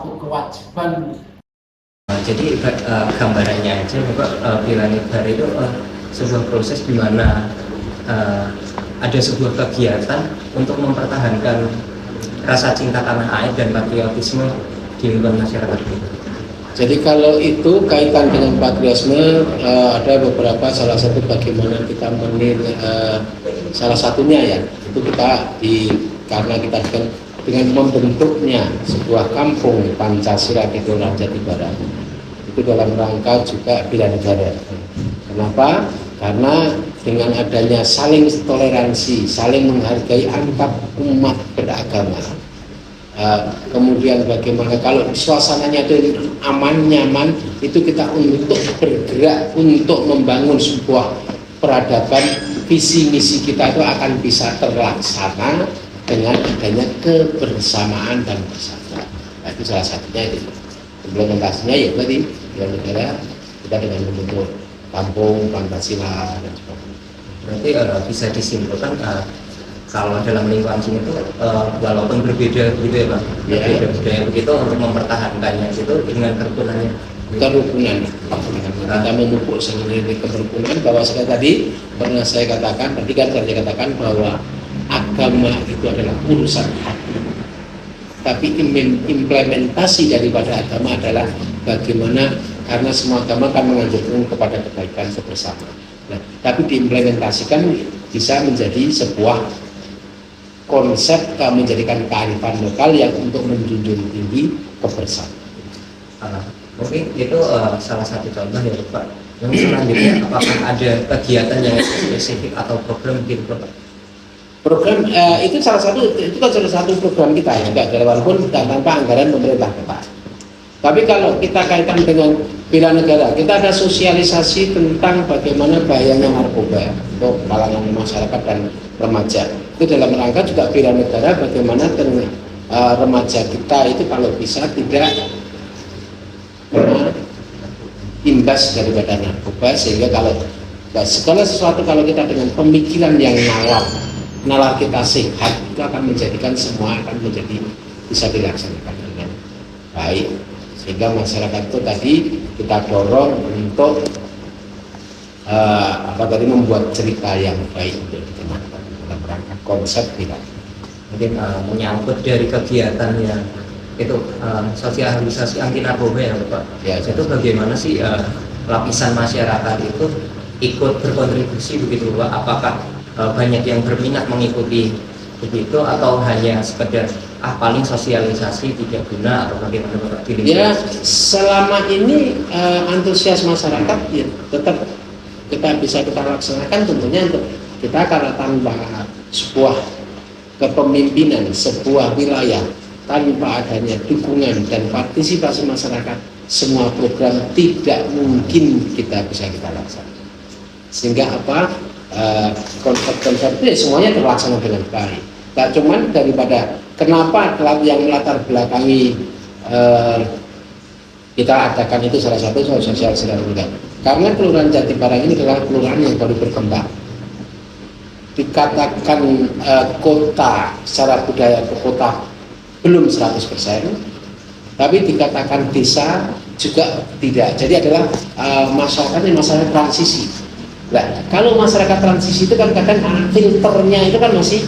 satu kewajiban. Jadi gambarannya aja Bapak, Bela Negara itu sebuah proses di mana ada sebuah kegiatan untuk mempertahankan rasa cinta tanah air dan patriotisme di lingkungan masyarakat kita. Jadi kalau itu kaitan dengan patriotisme, ada beberapa, salah satu bagaimana kita menilai, salah satunya ya itu kita karena kita dengan membentuknya sebuah kampung Pancasila di Kelurahan Jati Barat itu dalam rangka juga bela negara. Kenapa? Karena dengan adanya saling toleransi, saling menghargai antar umat beragama. Kemudian bagaimana kalau suasananya itu aman, nyaman, itu kita untuk bergerak untuk membangun sebuah peradaban, visi misi kita itu akan bisa terlaksana dengan adanya kebersamaan dan persatuan. Nah, itu salah satunya itu. Implementasinya ya berarti bela negara kita dengan membentuk kampung Pancasila dan sebagainya. Berarti bisa disimpulkan kalau dalam lingkungan sini itu walaupun berbeda gitu ya Pak, berbeda budaya begitu untuk mempertahankannya itu dengan kerukunannya. Kerukunan, kita memupuk sendiri kerukunan. Bahwa saya tadi pernah saya katakan, tadi kan saya katakan bahwa agama itu adalah urusan hati, tapi implementasi daripada agama adalah bagaimana, karena semua agama kan menganjurkan kepada kebaikan bersama. Nah, tapi diimplementasikan bisa menjadi sebuah konsep, menjadikan kearifan lokal yang untuk menjunjung tinggi kebersamaan. Mungkin itu salah satu contoh ya Pak. Yang selanjutnya apakah ada kegiatan yang spesifik atau program gitu Pak? Program itu salah satu program kita ya, walaupun tanpa anggaran pemerintah kota. Tapi kalau kita kaitan dengan bela negara, kita ada sosialisasi tentang bagaimana bahayanya narkoba untuk kalangan masyarakat dan remaja. Itu dalam rangka juga bela negara, bagaimana remaja kita itu kalau bisa tidak imbas daripada narkoba, sehingga kalau segala sesuatu kalau kita dengan pemikiran yang nalar kita sehat, itu akan menjadikan semua akan menjadi bisa dilaksanakan dengan baik, sehingga masyarakat itu tadi kita dorong untuk membuat cerita yang baik untuk dikenakan dalam rangka konsep kita. Mungkin menyangkut dari kegiatan yang itu sosialisasi anti narkoba ya Pak. Ya, itu bagaimana sih lapisan masyarakat itu ikut berkontribusi begitu Pak? Apakah banyak yang berminat mengikuti begitu atau hanya sekedar paling sosialisasi tidak guna atau bagaimana Pak? Ya, selama ini antusias masyarakat ya tetap kita laksanakan tentunya untuk kita, karena tanpa sebuah kepemimpinan sebuah wilayah, tanpa adanya dukungan dan partisipasi masyarakat, semua program tidak mungkin kita laksanakan. Sehingga konsep-konsep itu semuanya terlaksana dengan baik. Tak cuman daripada kenapa yang melatar belakangi kita adakan itu salah satu sosial sedang. Karena Kelurahan Jati Barat ini adalah kelurahan yang baru berkembang. Dikatakan kota secara budaya ke kota belum 100%, tapi dikatakan desa juga tidak. Jadi adalah masyarakat transisi. Nah, kalau masyarakat transisi itu kan kadang filternya itu kan masih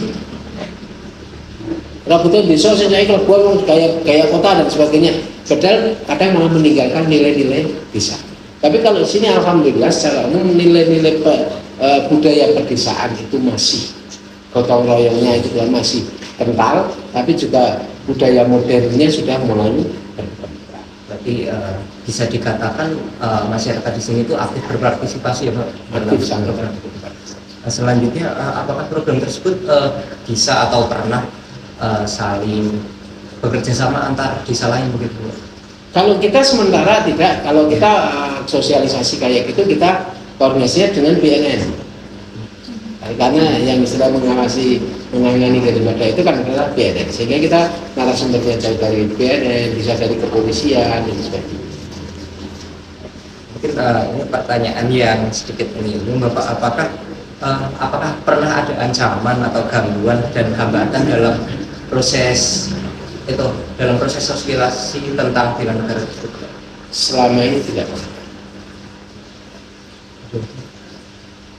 betul desa saya kalau gaya kota dan sebagainya. Padahal kadang malah meninggalkan nilai-nilai desa. Tapi kalau di sini alhamdulillah secara umum nilai-nilai budaya perdesaan itu masih gotong royongnya itu masih kental, tapi juga budaya modernnya sudah mulai berkembang. Berarti bisa dikatakan masyarakat di sini itu aktif berpartisipasi ya Pak? Aktif sangat. Selanjutnya apakah program tersebut bisa atau pernah saling bekerja sama antar desa lain begitu Pak? Kalau kita sementara tidak, kalau kita sosialisasi kayak gitu kita koordinasinya dengan BNN. Karena yang sudah menangani daripada itu kan adalah BNN, sehingga kita narasumbernya jauh dari BNN, bisa dari kepolisian dan sebagainya. Mungkin ini pertanyaan yang sedikit menyinggung Bapak, apakah pernah ada ancaman atau gangguan dan hambatan dalam proses itu dalam proses sosialisasi tentang bela negara tersebut? Selama ini tidak pernah.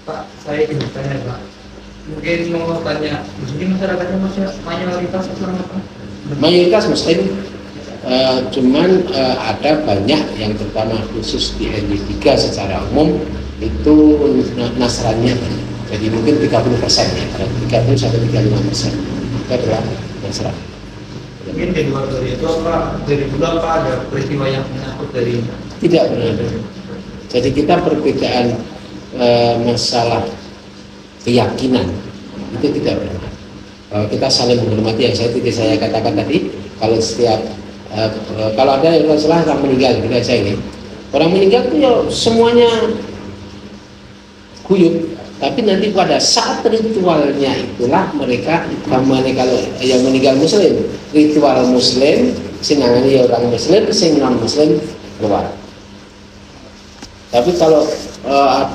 Pak, saya ingin bertanya Pak, mungkin mau tanya, di sini masyarakatnya masih mayoritas Islam apa? Mayoritas Muslim, cuman ada banyak yang terutama khusus di ND3 secara umum itu Nasrani banyak. Jadi mungkin 30% ya, 30 sampai 35% itu adalah Nasrani. Mungkin di luar dari itu apa, dari dulu apa ada peristiwa yang menyangkut dari Tidak pernah ada. Jadi kita perbedaan masalah keyakinan itu tidak pernah. Kita saling menghormati yang saya katakan tadi. Kalau setiap kalau ada yang salah orang meninggal, tidak saya ini orang meninggal itu ya semuanya guyup. Tapi nanti pada saat ritualnya itulah mereka namanya, kalau yang meninggal Muslim, ritual Muslim, sinangani ya orang Muslim, sing non Muslim keluar. Tapi kalau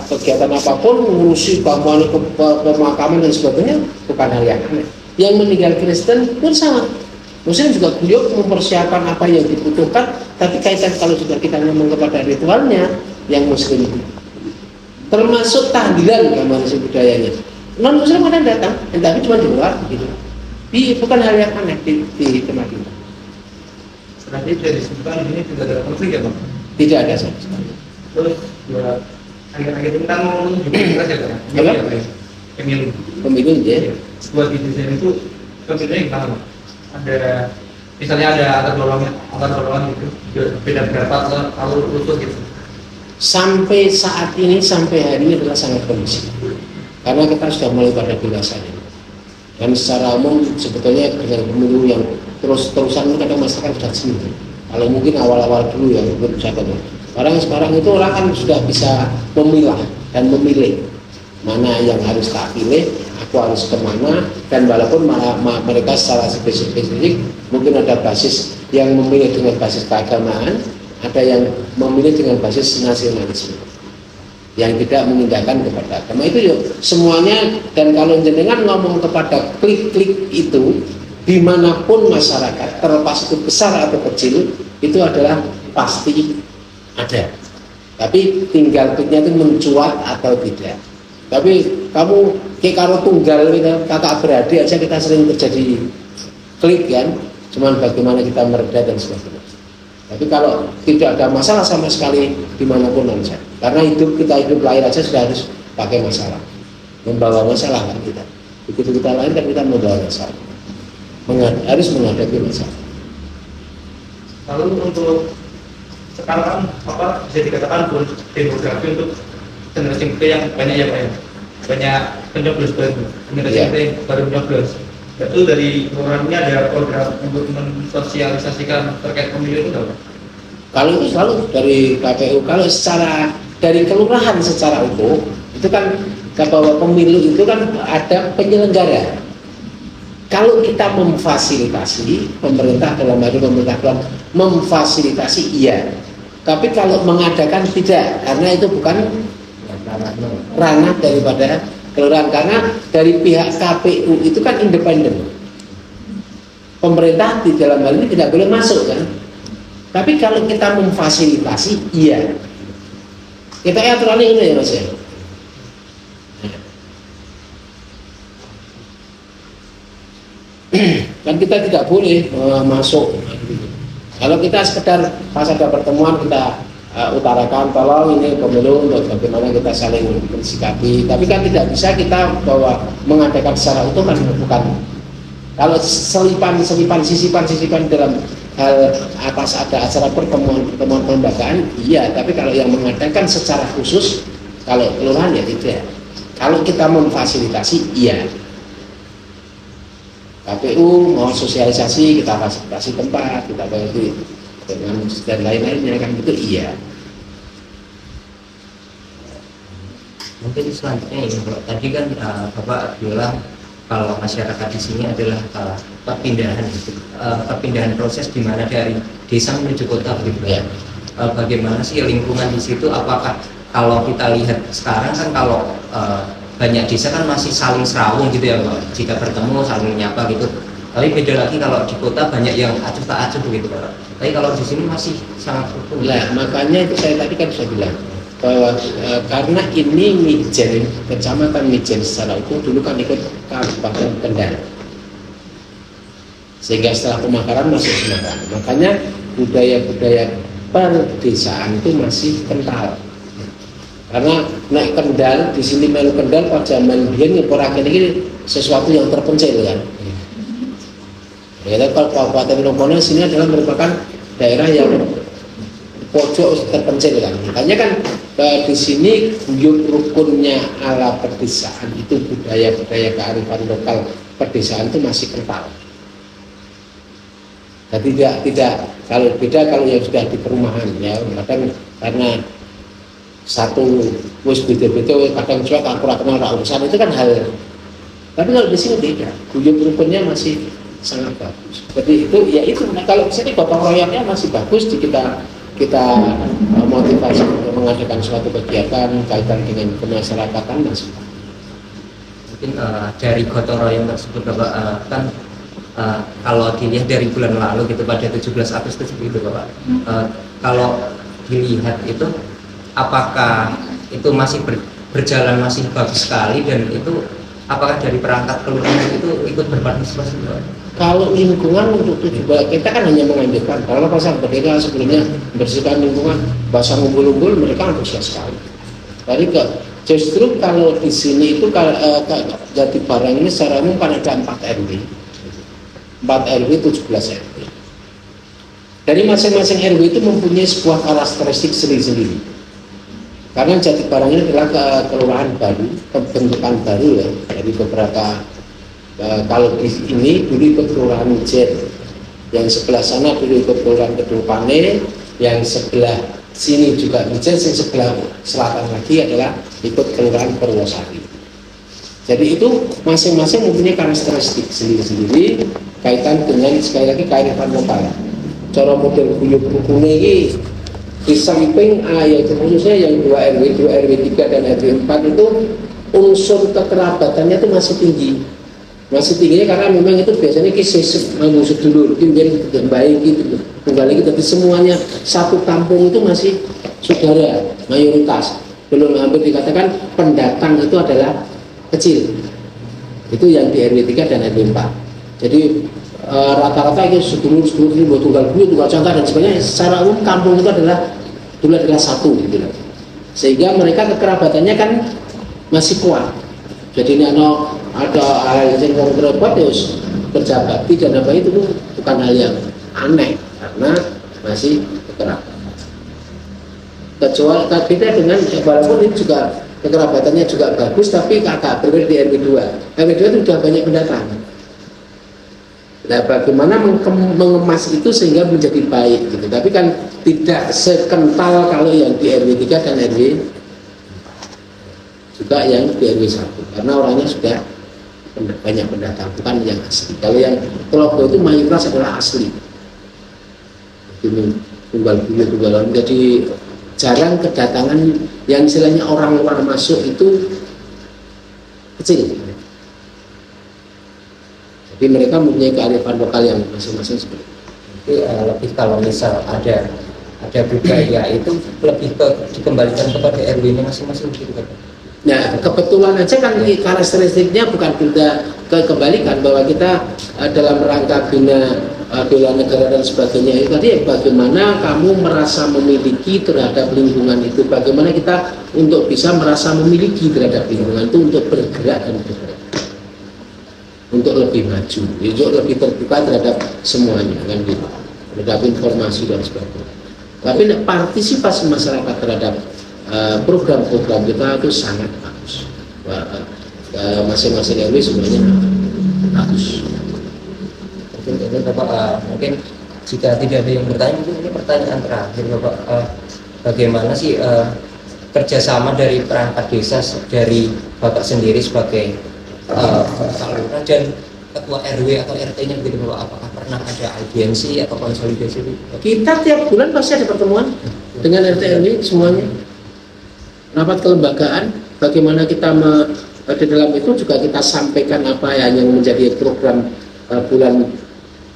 kegiatan apapun mengurusi bangunan pemakaman dan sebagainya bukan hal yang aneh. Yang meninggal Kristen pun sama. Muslim juga guyup mempersiapkan apa yang dibutuhkan, tapi kaitan kalau sudah kita ngomong kepada ritualnya yang Muslim termasuk tahlilan gambar budayanya. Non Muslim ada datang, tapi cuma di luar gitu. Bukan hal yang aneh di tempat ini. berarti dari sebutan ini tidak ada konflik ya Pak? Tidak ada sama sekali. Terus ya, akhir-akhir ini kan mau menuju pilpres ya Pak? Apa? Pemilu. Pemilu ya. Buat di desain itu pemilunya gimana Pak? Ada misalnya ada antar golongan gitu, beda pendapat kalau lulus gitu. Sampai saat ini, sampai hari ini adalah sangat kondusif karena kita sudah mulai pada dewasanya, dan secara umum sebetulnya dengan pemilu yang terus-terusan kadang masyarakat sudah sendiri. Kalau mungkin awal-awal dulu yang berusaha sekarang itu orang kan sudah bisa memilah dan memilih mana yang harus tak pilih, aku harus kemana, dan walaupun mereka secara spesifik mungkin ada basis yang memilih dengan basis keagamaan, ada yang memilih dengan basis nasionalisme yang tidak mengindahkan kepada agama. Itu yuk semuanya. Dan kalau jenengan ngomong kepada klik-klik itu dimanapun masyarakat, terlepas itu besar atau kecil, itu adalah pasti ada. Tapi tinggal kliknya itu mencuat atau tidak. Tapi kamu kayak karo tunggal kakak beradik aja kita sering terjadi klik kan, cuman bagaimana kita mereda dan sebagainya. Tapi kalau tidak ada masalah sama sekali dimanapun saja, karena kita hidup lahir aja sudah harus pakai masalah, membawa masalah kan kita. Begitu kita lahir kan kita membawa masalah, harus menghadapi masalah. Lalu untuk sekarang apa bisa dikatakan demografi untuk generasi muda yang banyak ya Pak ya, banyak pencoblos baru, generasi muda yang baru pencoblos. Itu dari orangnya ada program untuk mensosialisasikan terkait pemilu itu enggak? Kalau itu selalu dari KPU. Kalau secara dari kelurahan secara umum itu kan bahwa pemilu itu kan ada penyelenggara. Kalau kita memfasilitasi, pemerintah dalam hal ini pemerintah memfasilitasi iya. Tapi kalau mengadakan tidak, karena itu bukan ranah daripada kelurahan, karena dari pihak KPU itu kan independen. Pemerintah di dalam hal ini tidak boleh masuk kan. Tapi kalau kita memfasilitasi, iya. Kita aturannya ini ya Mas ya. Kan kita tidak boleh masuk. Kalau kita sekedar pas ada pertemuan kita utarakan tolong ini pemilu untuk bagaimana kita saling bersikapi, tapi kan tidak bisa kita bahwa mengadakan secara utuh kan bukan. Kalau sisipan dalam hal atas ada acara pertemuan kelembagaan iya, tapi kalau yang mengadakan secara khusus kalau kelurahan ya tidak. Kalau kita memfasilitasi iya. KPU mau sosialisasi, kita fasilitasi tempat, kita bagi dengan dan lain-lainnya kan itu iya. Mungkin selanjutnya ini tadi kan Bapak bilang kalau masyarakat di sini adalah perpindahan proses di mana dari desa menuju kota gitu ya. Bagaimana sih lingkungan di situ? Apakah kalau kita lihat sekarang kan kalau banyak desa kan masih saling serawung gitu ya Pak. Jika bertemu saling menyapa gitu. Tapi beda lagi kalau di kota banyak yang acuh tak acuh begitu Pak. Tapi kalau di sini masih sangat rukun. Nah, makanya itu saya tadi kan sudah bilang bahwa karena ini Mijen, kecamatan Mijen secara itu dulu kan ikut Kabupaten Kendal, sehingga setelah pemakaran masuk Semarang. Makanya budaya-budaya perdesaan itu masih kental. Karena naik Kendal di sini melu Kendal pada zaman biyen ngeporaken ini sesuatu yang terpencil kan. Ya, kalau Kabupaten Lokono sini adalah merupakan daerah yang pojok terpencil kan. Makanya kan di sini guyub rukunnya ala perdesaan itu budaya-budaya kearifan lokal perdesaan itu masih kental. Jadi tidak kalau beda kalau yang sudah di perumahan ya kadang karena satu wis beda-beda kadang juga aku kenal urusan itu kan hal. Tapi kalau di sini beda, guyub rukunnya masih sangat bagus. Jadi itu ya itu kalau di sini gotong royongnya masih bagus di kita motivasi untuk mengadakan suatu kegiatan kaitan dengan kemasyarakatan masih. Mungkin dari gotong royong tersebut Bapak kan kalau dilihat dari bulan lalu gitu pada 17 Agustus itu Bapak kalau dilihat itu apakah itu masih berjalan masih bagus sekali dan itu apakah dari perangkat kelurahan itu ikut berpartisipasi Bapak? Kalau lingkungan untuk tujuan kita kan hanya menganjurkan. Kalau pasar Merdeka sebelumnya bersihkan lingkungan, basah ngumpul-ngumpul mereka antusias sekali. Jadi justru kalau di sini itu Jatibarang ini secara umum kan ada 4 RW, 4 RW 17 RW. Dari masing-masing RW itu mempunyai sebuah karakteristik sendiri-sendiri. Karena Jatibarang ini adalah kelurahan baru, pembentukan baru ya dari beberapa. Kalau di ini dulu ikut kelurahan Mijen, yang sebelah sana dulu ikut kelurahan Kedung Pane, yang sebelah sini juga Mijen, yang sebelah selatan lagi adalah ikut kelurahan Purwosari. Jadi itu masing-masing mempunyai karakteristik sendiri-sendiri kaitan dengan sekali lagi kearifan lokal. Cara model guyub rukune ini di samping yaitu khususnya yang 2 RW 3 dan RW 4 itu unsur kekerabatannya itu masih tinggi. Masih tingginya karena memang itu biasanya kisah sedulur, mungkin baik gitu. Kembali kita semuanya satu kampung itu masih saudara mayoritas. Belum hampir dikatakan pendatang itu adalah kecil. Itu yang di RW 3 dan RW 4. Jadi rata-rata itu sedulur-sedulur ini buat tunggal bulu, tunggal cangkar dan sebagainya. Secara umum kampung itu dulu adalah satu gitu. Sehingga mereka kekerabatannya kan masih kuat. Jadi ini ada hal yang berobat terus kerja bakti dan apa itu bukan hal yang aneh karena masih kekerabatan. Kecuali beda dengan walaupun ini juga kekerabatannya juga bagus tapi agak berbeda di RW 2. RW 2 itu sudah banyak pendatang. Nah, bagaimana mengemas itu sehingga menjadi baik gitu. Tapi kan tidak sekental kalau yang di RW 3 dan RW juga yang di RW 1 karena orangnya sudah banyak pendatang bukan yang asli. Kalau yang Kelopo itu mayoritas adalah asli. Jadi tunggal bulu tunggalan. Jadi jarang kedatangan yang istilahnya orang luar masuk itu kecil. Jadi mereka mempunyai kearifan lokal yang masing-masing seperti itu. Jadi lebih kalau misal ada budaya itu lebih dikembalikan kepada RW-nya masing-masing gitu kan. Nah, kebetulan aja kan karakteristiknya bukan kita kembalikan bahwa kita dalam rangka bina bela negara dan sebagainya itu tadi bagaimana kamu merasa memiliki terhadap lingkungan itu, bagaimana kita untuk bisa merasa memiliki terhadap lingkungan itu untuk bergerak dan bergerak untuk lebih maju, untuk lebih terbuka terhadap semuanya kan gitu, terhadap informasi dan sebagainya. Tapi partisipasi masyarakat terhadap program-program kita itu sangat bagus. Masing-masing RW semuanya bagus. Mungkin Bapak, mungkin jika tidak ada yang bertanya, mungkin ini pertanyaan terakhir Bapak, bagaimana sih kerjasama dari perangkat desa dari Bapak sendiri sebagai lurah dan ketua RW atau RT-nya begitu Bapak, apakah pernah ada audiensi atau konsolidasi? Kita tiap bulan pasti ada pertemuan dengan RT RW semuanya. Rapat kelembagaan, bagaimana kita di dalam itu juga kita sampaikan apa yang menjadi program bulan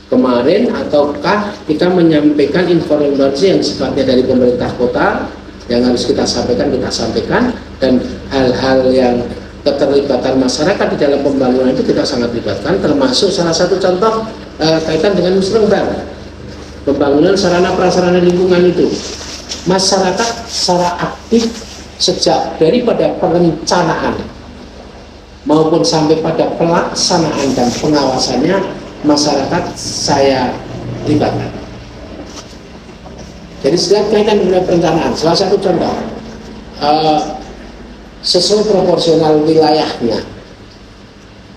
kemarin, ataukah kita menyampaikan informasi yang sifatnya dari pemerintah kota yang harus kita sampaikan, dan hal-hal yang keterlibatan masyarakat di dalam pembangunan itu kita sangat libatkan, termasuk salah satu contoh kaitan dengan musrenbang, pembangunan sarana prasarana lingkungan itu. Masyarakat secara aktif sejak daripada perencanaan maupun sampai pada pelaksanaan dan pengawasannya, masyarakat saya libatkan. Jadi setiap kaitan dengan perencanaan, salah satu contoh sesuai proporsional wilayahnya,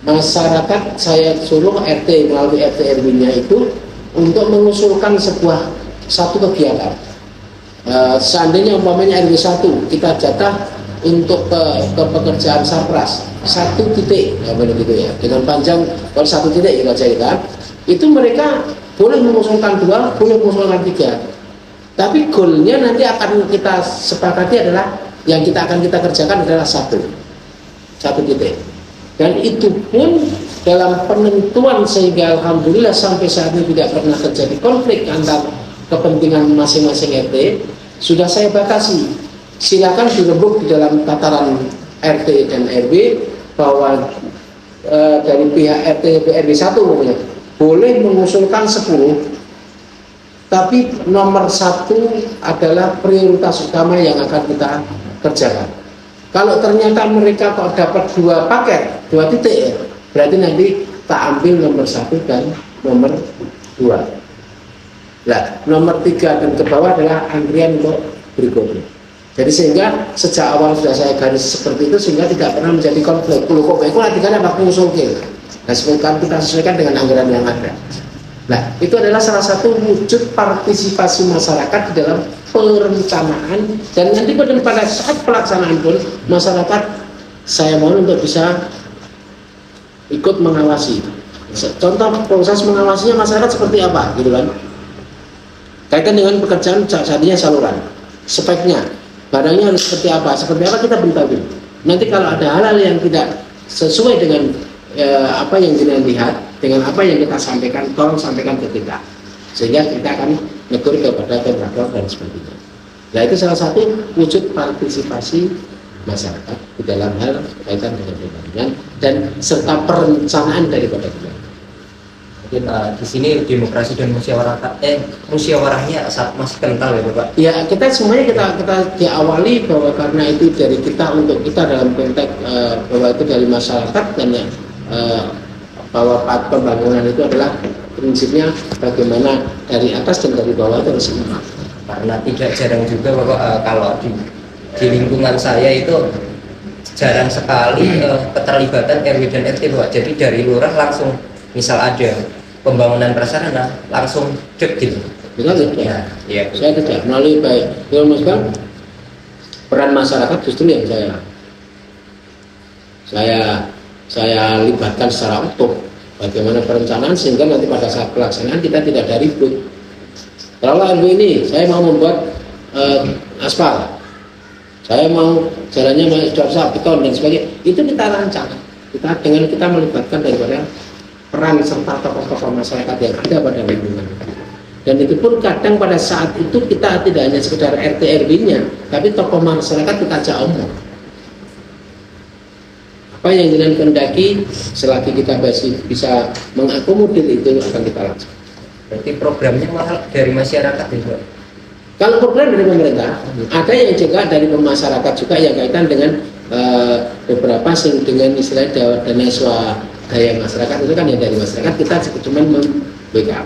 masyarakat saya suruh RT melalui RT RW-nya itu untuk mengusulkan satu kegiatan. Seandainya umpamanya RW 1 kita jatah untuk ke pekerjaan sarpras 1 titik, ya boleh gitu ya, dengan panjang kalau 1 titik kita jadikan, itu mereka boleh mengusulkan 2, boleh mengusulkan 3, tapi goalnya nanti akan kita sepakati adalah yang kita kerjakan adalah 1 titik, dan itu pun dalam penentuan, sehingga alhamdulillah sampai saat ini tidak pernah terjadi konflik antar kepentingan masing-masing RT. Sudah saya batasi, silakan dirembuk di dalam tataran RT dan RW bahwa dari pihak RT RW 1 boleh mengusulkan 10, tapi nomor 1 adalah prioritas utama yang akan kita kerjakan. Kalau ternyata mereka kok dapat 2 paket, 2 titik ya, berarti nanti tak ambil nomor 1 dan nomor 2. Nah, nomor 3 dan ke bawah adalah antrian untuk berikutnya. Jadi sehingga sejak awal sudah saya garis seperti itu, sehingga tidak pernah menjadi konflik. Kalau kok baik nanti kan apa mengusulkan. Nah, kita sesuaikan dengan anggaran yang ada. Nah, itu adalah salah satu wujud partisipasi masyarakat di dalam perencanaan, dan nanti pada saat pelaksanaan pun masyarakat saya mohon untuk bisa ikut mengawasi. Contoh proses mengawasinya masyarakat seperti apa, gitu kan? Kaitan dengan pekerjaan saatnya saluran, speknya, barangnya harus seperti apa kita beritahu. Nanti kalau ada hal-hal yang tidak sesuai dengan apa yang kita lihat, dengan apa yang kita sampaikan, tolong sampaikan ke kita, sehingga kita akan menegur kepada kontraktor dan sebagainya. Nah, itu salah satu wujud partisipasi masyarakat di dalam hal kaitan dengan pembangunan dan serta perencanaan daripada pembangunan. Mungkin di sini demokrasi dan musyawarahnya masih kental ya Bapak. Ya, kita semuanya kita diawali bahwa karena itu dari kita untuk kita dalam konteks bahwa itu dari masyarakat, dan bahwa pembangunan itu adalah prinsipnya bagaimana dari atas dan dari bawah itu harus sama. Karena tidak jarang juga Bapak, kalau di lingkungan saya itu jarang sekali keterlibatan RW dan RT Bapak. Jadi dari lurah langsung misal ada pembangunan prasarana langsung cek gitu. Benar tidak? Ya, iya. Saya tidak melalui baik. Mas Bang, peran masyarakat justru yang saya libatkan secara utuh. Bagaimana perencanaan sehingga nanti pada saat pelaksanaan kita tidak ada ribut. Kalau RW ini saya mau membuat aspal, saya mau jalannya sudah beton dan sebagainya, itu kita rancang. Kita melibatkan daripada peran serta tokoh-tokoh masyarakat yang ada pada lingkungan. Dan itu pun kadang pada saat itu kita tidak hanya sekedar RT RW-nya, tapi tokoh masyarakat kita ajak omong. Apa yang dengan kehendaki, selagi kita bisa mengakomodir itu akan kita lakukan. Berarti programnya malah dari masyarakat juga. Kalau program dari pemerintah, ada yang juga dari masyarakat juga yang kaitan dengan beberapa dengan istilah dana swadaya masyarakat, itu kan yang dari masyarakat, kita cuma membackup.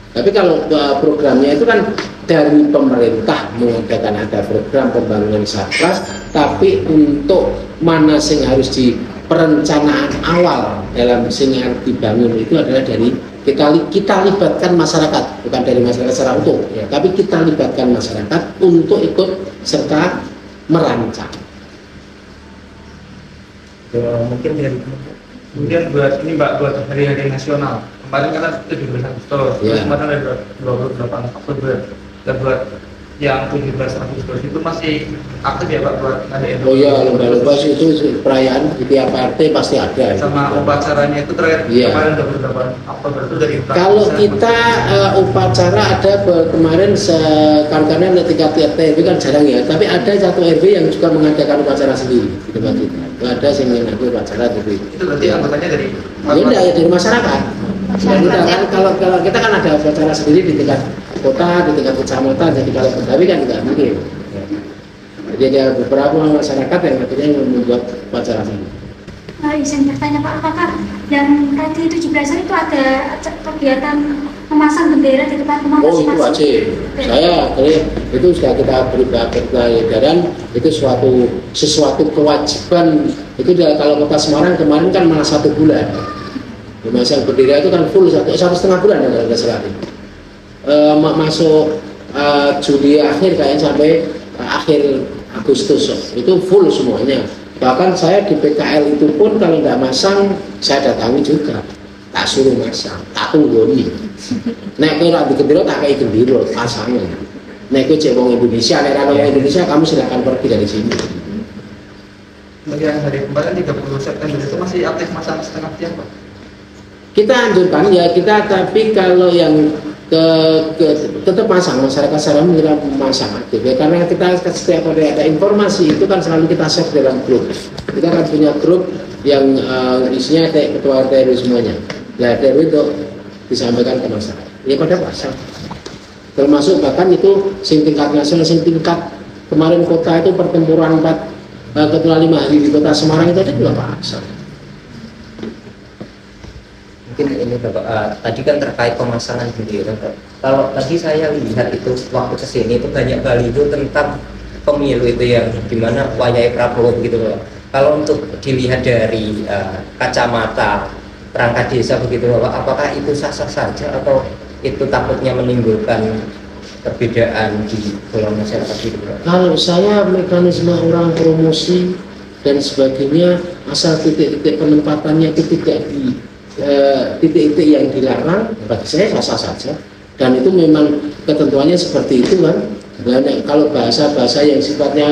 Tapi kalau programnya itu kan dari pemerintah mengadakan ada program pembangunan sarpras, tapi untuk mana sing harus di perencanaan awal dalam sing harus dibangun itu adalah dari kita libatkan masyarakat, bukan dari masyarakat secara utuh, ya, tapi kita libatkan masyarakat untuk ikut serta merancang. Mungkin dari kemudian buat ini Mbak, buat hari-hari nasional kemarin kan 17 Agustus, ya. kemarin ada 28 Oktober, dan buat yang 17 Agustus itu masih aktif ya Pak buat ngadain? Oh iya, lomba-lomba itu perayaan di tiap RT pasti ada. Sama upacaranya itu terakhir Iya. kemarin 28 Oktober itu dari Kalau kita upacara ada kemarin karena tingkat RT kan jarang ya, tapi ada satu RW yang juga mengadakan upacara sendiri di tempat kita. Ada yang mengadakan upacara gitu. itu berarti anggotanya dari Ya enggak ya dari masyarakat. Dan kita kan kalau kita kan ada upacara sendiri di tingkat kota, di tingkat kecamatan, jadi kalau Betawi kan nggak mungkin. Jadi ada beberapa masyarakat yang akhirnya membuat upacara sendiri. Izin bertanya Pak, apakah yang tadi 17 itu ada kegiatan memasang bendera di depan rumah Oh itu wajib. Saya itu sudah kita beri edaran itu sesuatu kewajiban. Itu kalau kota Semarang kemarin kan malah 1 bulan. Memasang bendera itu kan full 1,5 bulan ya kalau nggak salah. Masuk Juli akhir kayaknya sampai akhir Agustus itu full semuanya. Bahkan saya di PKL itu pun kalau nggak masang saya datangi juga, tak suruh masang, tak tunggoni. Nek kowe ora digendero tak kei gendero pasangan. Nek kowe cek wong Indonesia, nek ora wong Indonesia kamu silakan pergi dari sini. yang hari kemarin 30 September itu masih aktif masang setengah tiang Pak? Kita anjurkan ya kita, tapi kalau yang tetap masang, masyarakat secara mengira masang aktif ya, karena kita setiap ada informasi itu kan selalu kita share dalam grup. Kita kan punya grup yang isinya ketua RT semuanya. Nah dari itu disampaikan ke masyarakat. Ya pada pasang. Termasuk bahkan itu sing tingkat nasional, sing tingkat kemarin kota itu pertempuran 5 hari di kota Semarang itu juga pasang. Mungkin ini Bapak, tadi kan terkait pemasangan bendera. Kalau tadi saya lihat itu waktu kesini itu banyak baliho tentang pemilu itu yang dimana wayai Prabowo begitu Bapak. Kalau untuk dilihat dari kacamata perangkat desa begitu Bapak, apakah itu sah-sah saja atau itu takutnya menimbulkan perbedaan di dalam masyarakat itu Bapak? Kalau saya mekanisme orang promosi dan sebagainya asal titik-titik penempatannya itu tidak di titik-titik yang dilarang, bagi saya sah-sah saja, dan itu memang ketentuannya seperti itu kan. Dan kalau bahasa-bahasa yang sifatnya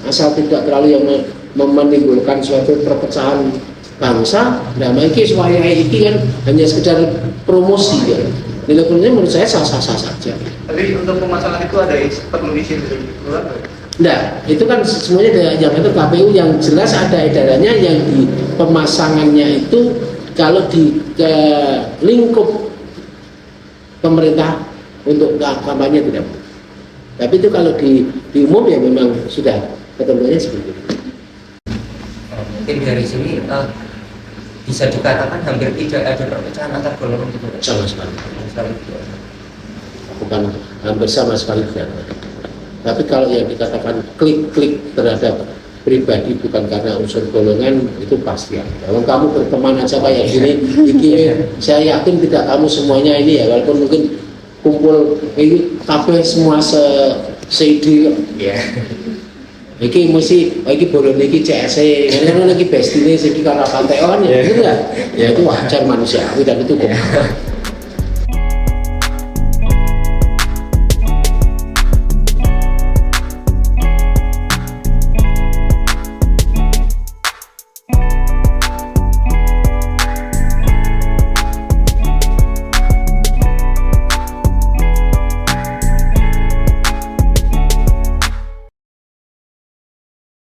asal tidak terlalu yang menimbulkan suatu perpecahan bangsa, nah iki supaya iki kan hanya sekedar promosi ya. Nilai-nilai menurut saya sah-sah saja. Tapi untuk pemasangan itu ada perlu izin dari luar nggak? Nah, itu kan semuanya yang itu KPU yang jelas ada edarannya yang di pemasangannya itu kalau di lingkup pemerintah untuk kampanye tidak boleh. Tapi itu kalau di umum ya memang sudah ketentuannya seperti itu. Mungkin dari sini bisa dikatakan hampir tidak ada perpecahan antar golongan gitu. Sama sekali. Bukan hampir sama sekali tidak. Tapi kalau yang dikatakan klik-klik terhadap pribadi bukan karena unsur golongan itu pasti ada. Kalau kamu berteman aja kayak gini, saya yakin tidak kamu semuanya ini ya, walaupun mungkin kumpul ini kabeh semua se-ide ya. Iki mesti iki boleh iki CS karena lagi bestine sing karena panteon ya gitu ya. Ya itu wajar manusiawi dan itu kok.